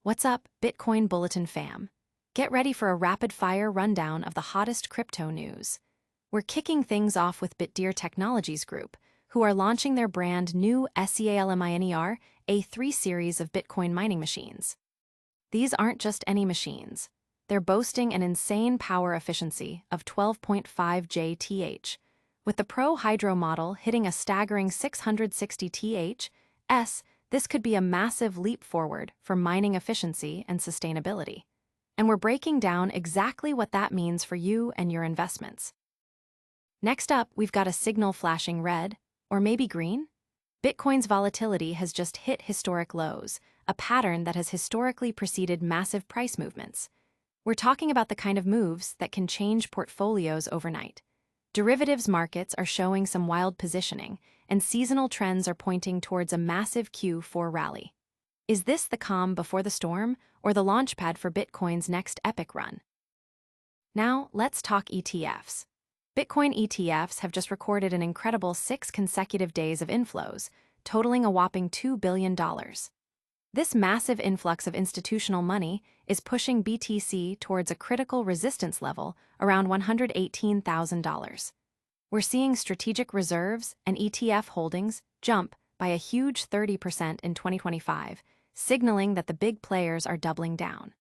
What's up, Bitcoin Bulletin fam? Get ready for a rapid-fire rundown of the hottest crypto news. We're kicking things off with Bitdeer Technologies Group, who are launching their brand new SEALMINER A3 series of Bitcoin mining machines. These aren't just any machines. They're boasting an insane power efficiency of 12.5 JTH, with the Pro Hydro model hitting a staggering 660 TH/s. This could be a massive leap forward for mining efficiency and sustainability. And we're breaking down exactly what that means for you and your investments. Next up, we've got a signal flashing red, or maybe green. Bitcoin's volatility has just hit historic lows, a pattern that has historically preceded massive price movements. We're talking about the kind of moves that can change portfolios overnight. Derivatives markets are showing some wild positioning, and seasonal trends are pointing towards a massive Q4 rally. Is this the calm before the storm, or the launchpad for Bitcoin's next epic run? Now, let's talk ETFs. Bitcoin ETFs have just recorded an incredible 6 consecutive days of inflows, totaling a whopping $2 billion. This massive influx of institutional money is pushing BTC towards a critical resistance level around $118,000. We're seeing strategic reserves and ETF holdings jump by a huge 30% in 2025, signaling that the big players are doubling down.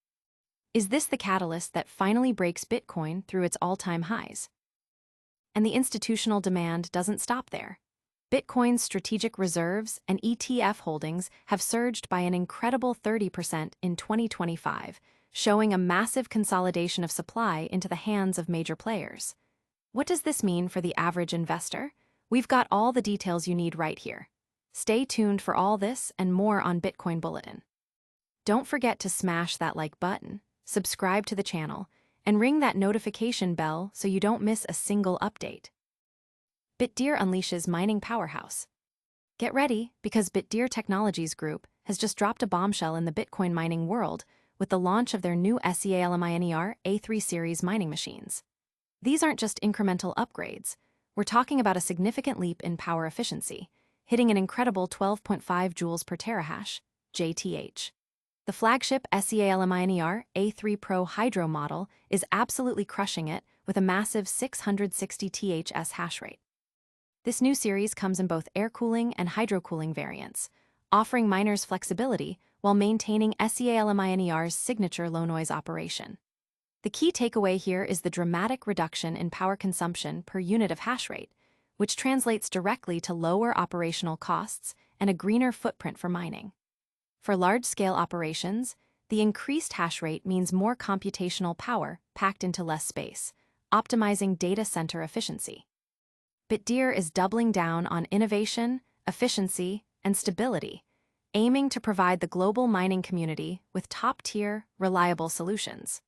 Is this the catalyst that finally breaks Bitcoin through its all-time highs? And the institutional demand doesn't stop there. Bitcoin's strategic reserves and ETF holdings have surged by an incredible 30% in 2025, showing a massive consolidation of supply into the hands of major players. What does this mean for the average investor? We've got all the details you need right here. Stay tuned for all this and more on Bitcoin Bulletin. Don't forget to smash that like button, subscribe to the channel, and ring that notification bell so you don't miss a single update. Bitdeer unleashes mining powerhouse. Get ready, because Bitdeer Technologies Group has just dropped a bombshell in the Bitcoin mining world with the launch of their new SEALMINER A3 series mining machines. These aren't just incremental upgrades. We're talking about a significant leap in power efficiency, hitting an incredible 12.5 joules per terahash, JTH. The flagship SEALMINER A3 Pro Hydro model is absolutely crushing it with a massive 660 THs hash rate. This new series comes in both air cooling and hydro cooling variants, offering miners flexibility while maintaining SEALMINER's signature low-noise operation. The key takeaway here is the dramatic reduction in power consumption per unit of hash rate, which translates directly to lower operational costs and a greener footprint for mining. For large-scale operations, the increased hash rate means more computational power packed into less space, optimizing data center efficiency. Bitdeer is doubling down on innovation, efficiency, and stability, aiming to provide the global mining community with top-tier, reliable solutions.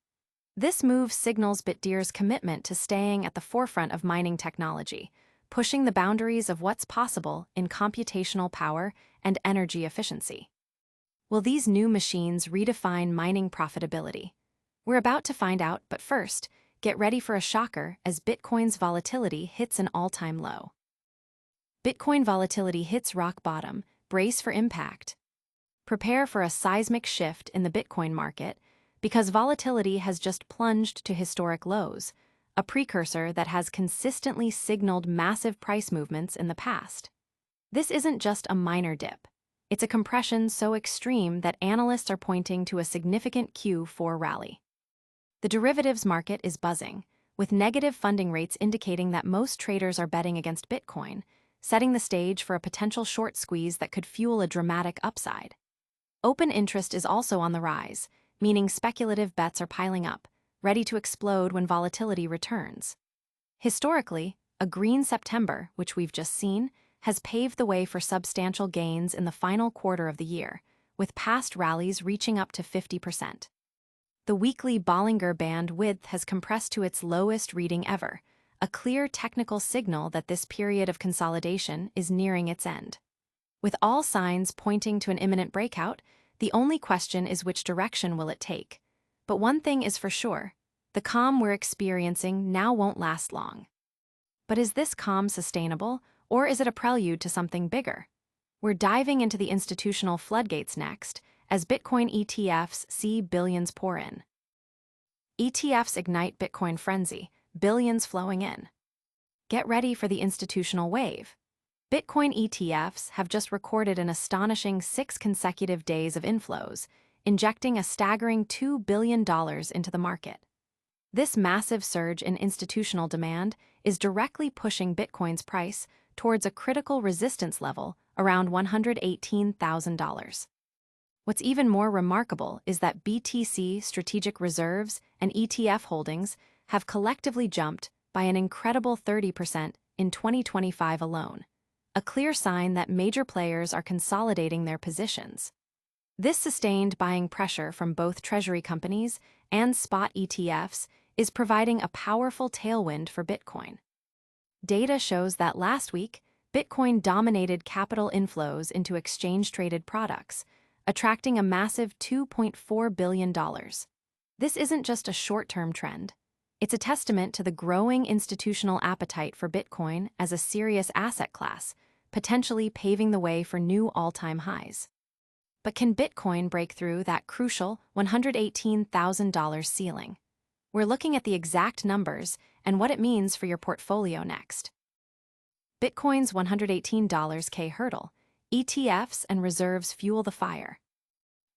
This move signals Bitdeer's commitment to staying at the forefront of mining technology, pushing the boundaries of what's possible in computational power and energy efficiency. Will these new machines redefine mining profitability? We're about to find out, but first, get ready for a shocker as Bitcoin's volatility hits an all-time low. Bitcoin volatility hits rock bottom, brace for impact. Prepare for a seismic shift in the Bitcoin market, because volatility has just plunged to historic lows, a precursor that has consistently signaled massive price movements in the past. This isn't just a minor dip. It's a compression so extreme that analysts are pointing to a significant Q4 rally. The derivatives market is buzzing, with negative funding rates indicating that most traders are betting against Bitcoin, setting the stage for a potential short squeeze that could fuel a dramatic upside. Open interest is also on the rise, meaning speculative bets are piling up, ready to explode when volatility returns. Historically, a green September, which we've just seen, has paved the way for substantial gains in the final quarter of the year, with past rallies reaching up to 50%. The weekly Bollinger Band width has compressed to its lowest reading ever, a clear technical signal that this period of consolidation is nearing its end. With all signs pointing to an imminent breakout, the only question is which direction will it take. But one thing is for sure, the calm we're experiencing now won't last long. But is this calm sustainable, or is it a prelude to something bigger? We're diving into the institutional floodgates next, as Bitcoin ETFs see billions pour in. ETFs ignite Bitcoin frenzy, billions flowing in. Get ready for the institutional wave. Bitcoin ETFs have just recorded an astonishing 6 consecutive days of inflows, injecting a staggering $2 billion into the market. This massive surge in institutional demand is directly pushing Bitcoin's price towards a critical resistance level around $118,000. What's even more remarkable is that BTC strategic reserves and ETF holdings have collectively jumped by an incredible 30% in 2025 alone, a clear sign that major players are consolidating their positions. This sustained buying pressure from both treasury companies and spot ETFs is providing a powerful tailwind for Bitcoin. Data shows that last week, Bitcoin dominated capital inflows into exchange-traded products, attracting a massive $2.4 billion. This isn't just a short-term trend. It's a testament to the growing institutional appetite for Bitcoin as a serious asset class, potentially paving the way for new all-time highs. But can Bitcoin break through that crucial $118,000 ceiling? We're looking at the exact numbers and what it means for your portfolio next. Bitcoin's $118K hurdle. ETFs and reserves fuel the fire.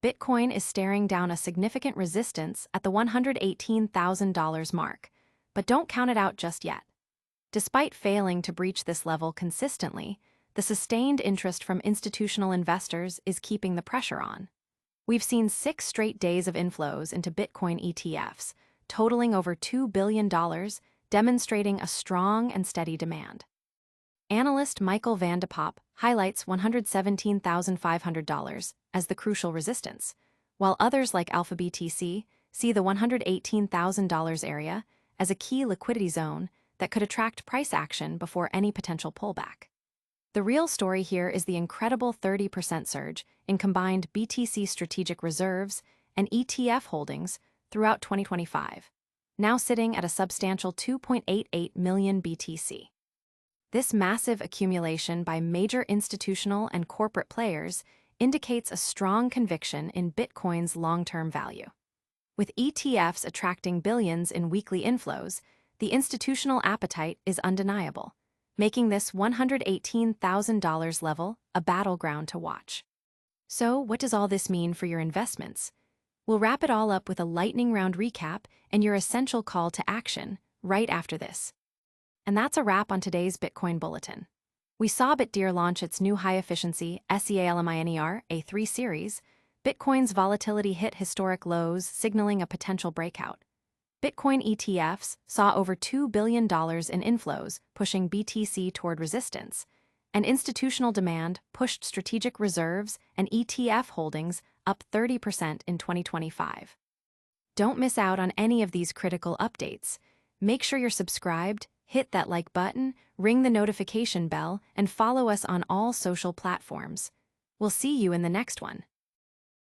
Bitcoin is staring down a significant resistance at the $118,000 mark, but don't count it out just yet. Despite failing to breach this level consistently, the sustained interest from institutional investors is keeping the pressure on. We've seen 6 straight days of inflows into Bitcoin ETFs, totaling over $2 billion, demonstrating a strong and steady demand. Analyst Michael Van de Poppe highlights $117,500 as the crucial resistance, while others like Alpha BTC see the $118,000 area as a key liquidity zone that could attract price action before any potential pullback. The real story here is the incredible 30% surge in combined BTC strategic reserves and ETF holdings throughout 2025, now sitting at a substantial 2.88 million BTC. This massive accumulation by major institutional and corporate players indicates a strong conviction in Bitcoin's long-term value. With ETFs attracting billions in weekly inflows, the institutional appetite is undeniable, making this $118,000 level a battleground to watch. So, what does all this mean for your investments? We'll wrap it all up with a lightning round recap and your essential call to action right after this. And that's a wrap on today's Bitcoin Bulletin. We saw Bitdeer launch its new high-efficiency SEALMINER A3 series. Bitcoin's volatility hit historic lows, signaling a potential breakout. Bitcoin ETFs saw over $2 billion in inflows, pushing BTC toward resistance, and institutional demand pushed strategic reserves and ETF holdings up 30% in 2025. Don't miss out on any of these critical updates. Make sure you're subscribed, hit that like button, ring the notification bell, and follow us on all social platforms. We'll see you in the next one.